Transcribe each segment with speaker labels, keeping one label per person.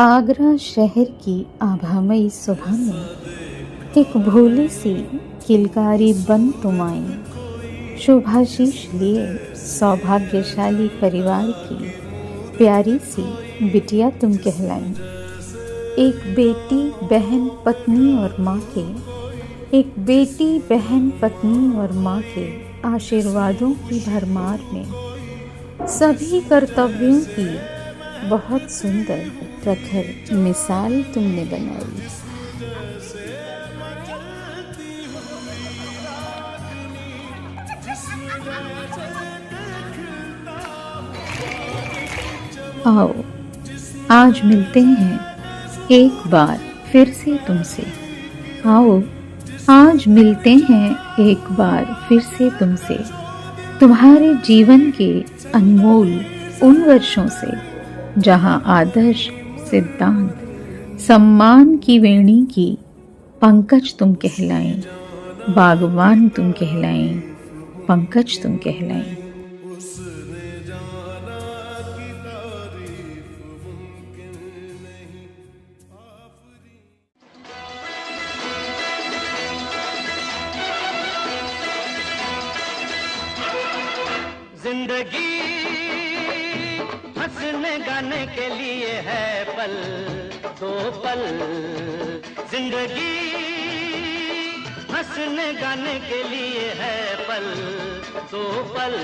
Speaker 1: आगरा शहर की आभामयी सुबह में एक भोली सी किलकारी बन तुम आई। शुभाशीष लिए सौभाग्यशाली परिवार की प्यारी सी बिटिया तुम कहलाई। एक बेटी बहन पत्नी और माँ के एक बेटी बहन पत्नी और माँ के आशीर्वादों की भरमार में सभी कर्तव्यों की बहुत सुंदर प्रखर मिसाल तुमने बनाई। आओ आज मिलते हैं एक बार फिर से तुमसे। आओ आज मिलते हैं एक बार फिर से तुमसे, तुम्हारे जीवन के अनमोल उन वर्षों से जहां आदर्श सिद्धांत सम्मान की वेणी की पंकज तुम कहलाएं, बागवान तुम कहलाएं, पंकज तुम कहलाएं।
Speaker 2: जिंदगी हंसने गाने के लिए है पल दो पल। जिंदगी हंसने गाने के लिए है पल दो पल।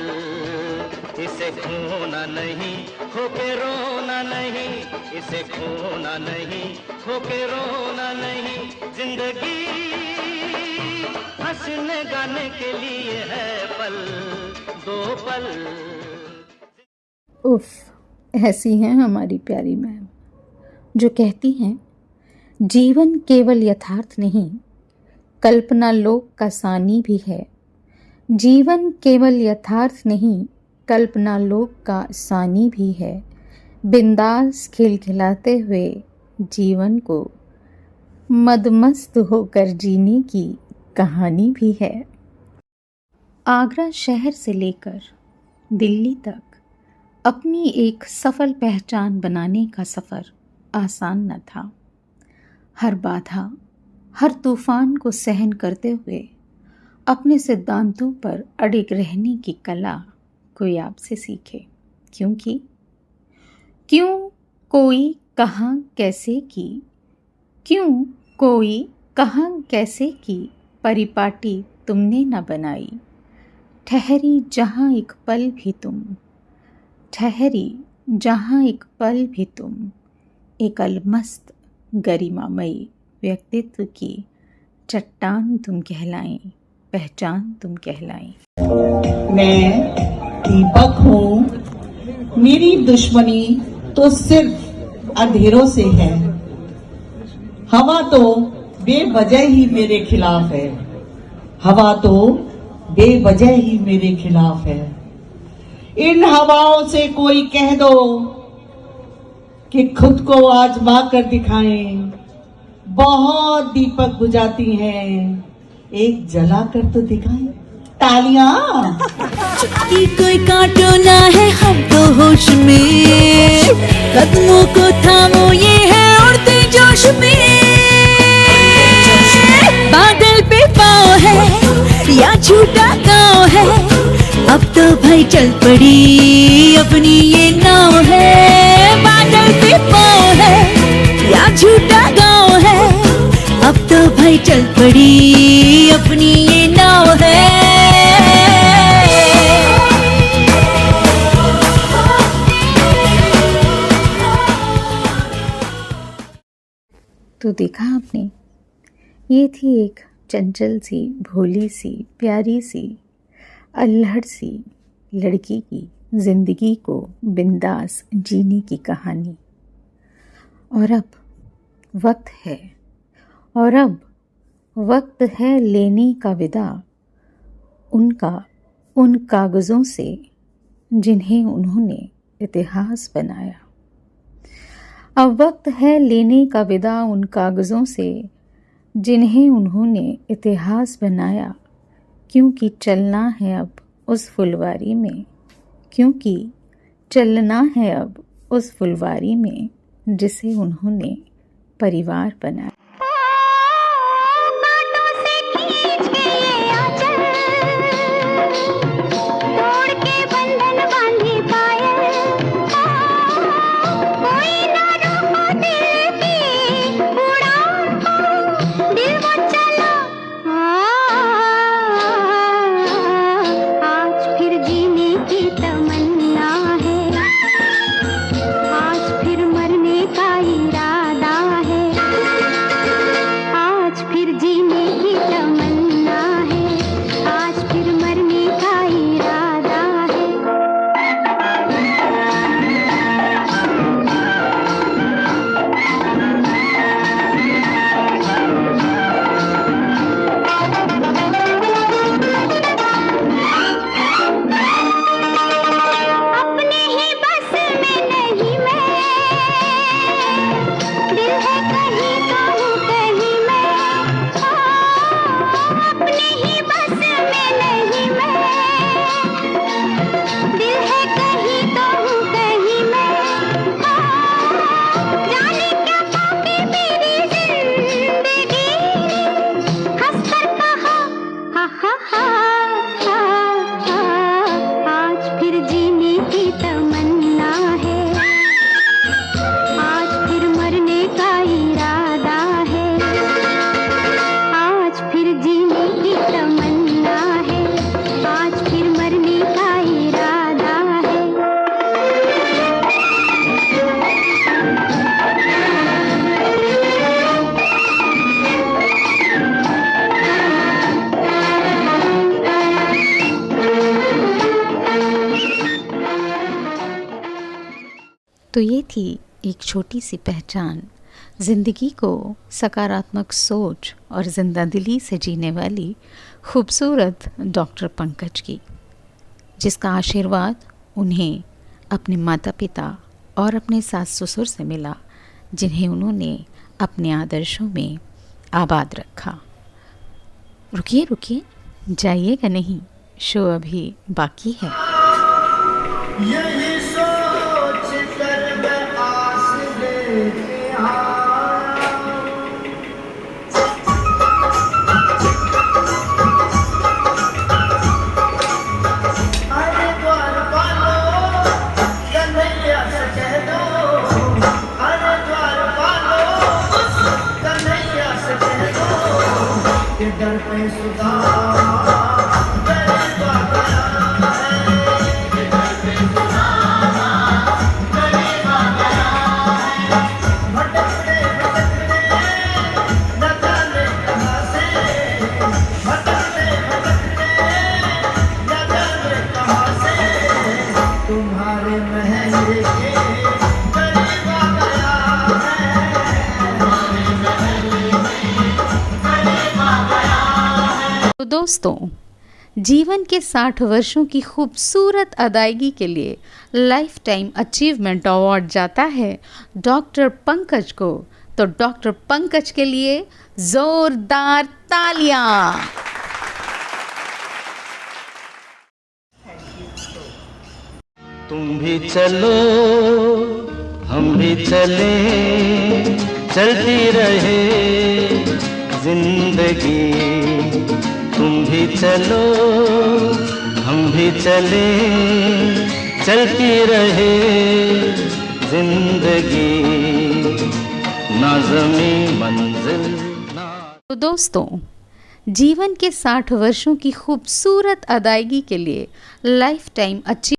Speaker 2: इसे खोना नहीं खो के रोना नहीं, इसे खोना नहीं खो के रोना नहीं। जिंदगी हंसने गाने के लिए है पल दो पल।
Speaker 1: उफ, ऐसी हैं हमारी प्यारी मैम जो कहती हैं जीवन केवल यथार्थ नहीं, कल्पना लोक का सानी भी है। जीवन केवल यथार्थ नहीं, कल्पना लोक का सानी भी है। बिंदास खिलखिलाते हुए जीवन को मदमस्त होकर जीने की कहानी भी है। आगरा शहर से लेकर दिल्ली तक अपनी एक सफल पहचान बनाने का सफ़र आसान न था। हर बाधा, हर तूफान को सहन करते हुए अपने सिद्धांतों पर अडिग रहने की कला कोई आपसे सीखे। क्योंकि क्यों कोई कहाँ कैसे की, क्यों कोई कहाँ कैसे की परिपाटी तुमने न बनाई। ठहरी जहाँ एक पल भी तुम, ठहरी जहाँ एक पल भी तुम, एक अलमस्त गरिमामयी व्यक्तित्व की चट्टान तुम कहलाएं, पहचान तुम कहलाएं।
Speaker 3: मैं दीपक हूँ, मेरी दुश्मनी तो सिर्फ अंधेरों से है। हवा तो बेवजह ही मेरे खिलाफ है, हवा तो बेवजह ही मेरे खिलाफ है। इन हवाओं से कोई कह दो कि खुद को आजमा कर दिखाएं। बहुत दीपक बुझाती हैं, एक जला कर तो दिखाएं। तालियां।
Speaker 4: कोई काटो ना है हम तो होश में, कदमों को थामो ये है उड़ते जोश में। बादल पे पाँव है या झूठा गाँव है, अब तो भाई चल पड़ी अपनी ये नाव है। बादल पे पाँव है या झूठा गाँव है, अब तो भाई चल पड़ी अपनी ये नाव है।
Speaker 1: तो देखा आपने, ये थी एक चंचल सी, भोली सी, प्यारी सी, अल्हड़ सी लड़की की जिंदगी को बिंदास जीने की कहानी। और अब वक्त है, और अब वक्त है लेने का विदा उनका, उन कागज़ों से जिन्हें उन्होंने इतिहास बनाया। अब वक्त है लेने का विदा उन कागज़ों से जिन्हें उन्होंने इतिहास बनाया। क्योंकि चलना है अब उस फुलवारी में, क्योंकि चलना है अब उस फुलवारी में जिसे उन्होंने परिवार बनाया।
Speaker 5: बाटों से खींच के ये आंचल, तोड़ के बंधन बांधी पायल, कोई ना रोको दिल की उड़ान को, दिल वो चला। आज फिर जीने की तमन्ना है, आज फिर मरने का इरादा है, आज फिर जीने की तमन्ना है, आज फिर मरने का इरादा है। अपने ही बस में नहीं मैं, दिल है कहीं तो हूँ कहीं मैं, अपने ही बस में नहीं मैं, दिल है कहीं तो हूँ कहीं मैं, जाने क्या पाके मेरी जिंदगी हंस कर कहा हा हा हा, आज फिर जीने की तमन्ना है, आज फिर मरने का इरादा है, आज फिर जीने की तमन्ना है, आज फिर मरने का इरादा है।
Speaker 1: तो ये थी एक छोटी सी पहचान ज़िंदगी को सकारात्मक सोच और जिंदादिली से जीने वाली खूबसूरत डॉक्टर पंकज की, जिसका आशीर्वाद उन्हें अपने माता पिता और अपने सास ससुर से मिला, जिन्हें उन्होंने अपने आदर्शों में आबाद रखा। रुकिए जाइएगा नहीं, शो अभी बाकी है।
Speaker 6: यही सोच कर मैं आस लेके आया, अरे द्वार पालो कन्हैया से कह दो, अरे द्वार पालो कन्हैया से कह दो, कि डर पे सुधार तुम्हारे महल के करीब आ गया है।
Speaker 1: तो दोस्तों, जीवन के 60 वर्षों की खूबसूरत अदायगी के लिए लाइफ टाइम अचीवमेंट अवार्ड जाता है डॉक्टर पंकज को। तो डॉक्टर पंकज के लिए जोरदार तालियां।
Speaker 2: तुम भी चलो हम भी चले, चलती रहे जिंदगी। तुम भी चलो हम भी चले, चलती रहे जिंदगी। ना ज़मीं मंजिल ना।
Speaker 1: तो दोस्तों, जीवन के 60 वर्षों की खूबसूरत अदायगी के लिए लाइफ टाइम